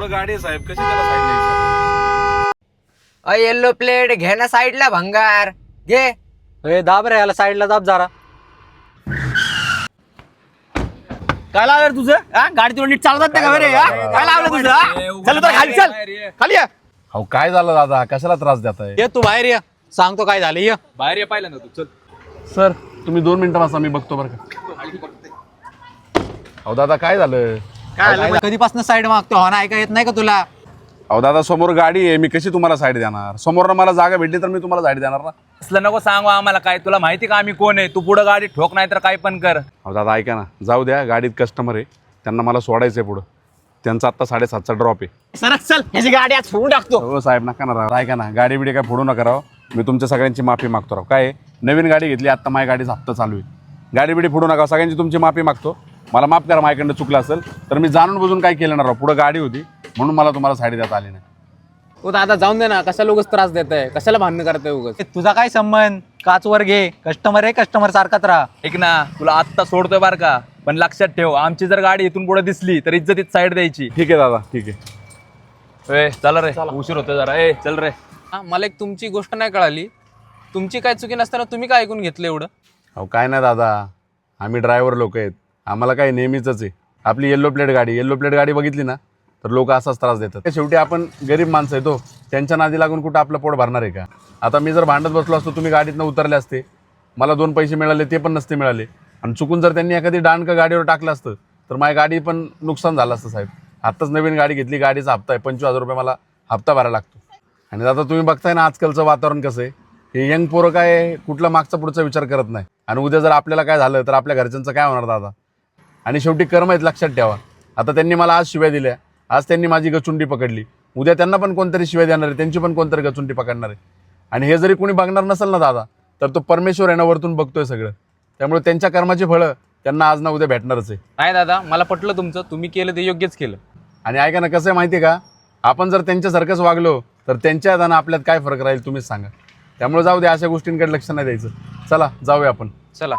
पुढे गाडी आहे साहेब, कशी त्याला साईड न्यायची? येल्लो प्लेट घे ना साईडला भंगार घे. दाब रे याला साईडला दाब जरा. काय लावलं तुझं? गाडी तुला नीट चालवतात नाही का रे? काय लावलं तुझं? चल तर खाली चल, खाली ये. अहो काय झालं दादा, कशाला त्रास देताय? ये तू बाहेर ये, सांगतो काय झालं. ये बाहेर ये पहिल्यांदा तू. चल सर तुम्ही 2 मिनिटं बसा, मी बघतो बरं का. अहो दादा काय झालं? कधीपासून साईड मागतो, हॉर्न ऐका येत नाही का तुला? अहो दादा समोर गाडी आहे, मी कशी तुम्हाला साईड देणार? समोरनं मला जागा भेटली तर मी तुम्हाला साईड देणार ना. असलं नको सांगू आम्हाला. काय तुला माहिती का आम्ही कोण आहे? तू पुढे गाडी ठोक नाही तर काय पण कर. अहो दादा ऐका ना, जाऊ द्या, गाडीत कस्टमर आहे, त्यांना मला सोडायचं आहे पुढं. त्यांचा आत्ता 7:30चा ड्रॉप आहे. सरक चल, ह्याची गाडी आज फोडून टाकतो. हो साहेब नका ना राव, ऐका ना, गाडी बिडी काय फोडू नका राव. मी तुमच्या सगळ्यांची माफी मागतो राव. काय आहे, नवीन गाडी घेतली, आत्ता माझ्या गाडीचा हप्ता चालू आहे. गाडी बिडी फोडू नका, सगळ्यांची तुमची माफी मागतो. मला माफ करा, माझ्याकडनं चुकलं असेल तर. मी जाणून बुजून काय केलं ना राव, पुढं गाडी होती म्हणून मला तुम्हाला साईड देता आली नाही. हो दादा जाऊन दे ना, कशाला उगाच त्रास देत आहे, कशाला भांडण करताय उगाच. तुझा काय संबंध? काचवर घे, कस्टमर आहे, कस्टमर सारखाच राहा. ऐक ना, तुला आत्ता सोडतोय बार का, पण लक्षात ठेव, आमची जर गाडी इथून पुढे दिसली तर इज्जतीत साईड द्यायची. ठीक आहे दादा, ठीक आहे. ए चला रे, उशीर होतोय जरा. ए चल रे. मला एक तुमची गोष्ट नाही कळाली. तुमची काय चुकी नसताना तुम्ही काय ऐकून घेतलं एवढं? अहो काय नाही दादा, आम्ही ड्रायव्हर लोक आहेत, आम्हाला काय नेहमीच आहे. आपली येल्लो प्लेट गाडी बघितली ना तर लोक असाच त्रास देतात. शेवटी आपण गरीब माणसं आहे, तो त्यांच्या नादी लागून कुठं आपलं पोट भरणार आहे का? आता मी जर भांडत बसलो असतो, तुम्ही गाडीतनं उतरले असते, मला 2 पैसे मिळाले, ते पण नसते मिळाले. आणि चुकून जर त्यांनी एखादी दांडकं गाडीवर टाकलं असतं तर माझी गाडी पण नुकसान झालं असतं साहेब. आत्ताच नवीन गाडी घेतली, गाडीचा हप्ता आहे 25,000 रुपये, मला हप्ता भरायला लागतो. आणि आता तुम्ही बघताय ना आजकालचं वातावरण कसं आहे. हे यंग पोरं काय कुठला मागचा पुढचा विचार करत नाही. आणि उद्या जर आपल्याला काय झालं तर आपल्या घरच्यांचं काय होणार दादा? आणि शेवटी कर्म आहेत, लक्षात ठेवा. आता त्यांनी मला आज शिव्या दिल्या, आज त्यांनी माझी गचुंडी पकडली, उद्या त्यांना पण कोणतरी शिव्या देणार आहे, त्यांची पण कोणतरी गचुंडी पकडणार आहे. आणि हे जरी कोणी बघणार नसेल ना दादा, तर तो परमेश्वर आहे ना, वरतून बघतोय सगळं. त्यामुळे त्यांच्या कर्माची फळं त्यांना आज ना उद्या भेटणारच आहे. नाही दादा, मला पटलं तुमचं, तुम्ही केलं ते योग्यच केलं. आणि ऐका ना, कसं आहे माहिती आहे का, आपण जर त्यांच्यासारखंच वागलो तर त्यांच्यात आणि आपल्यात काय फरक राहील तुम्हीच सांगा. त्यामुळे जाऊ दे, अशा गोष्टींकडे लक्ष नाही द्यायचं. चला जाऊया आपण. चला.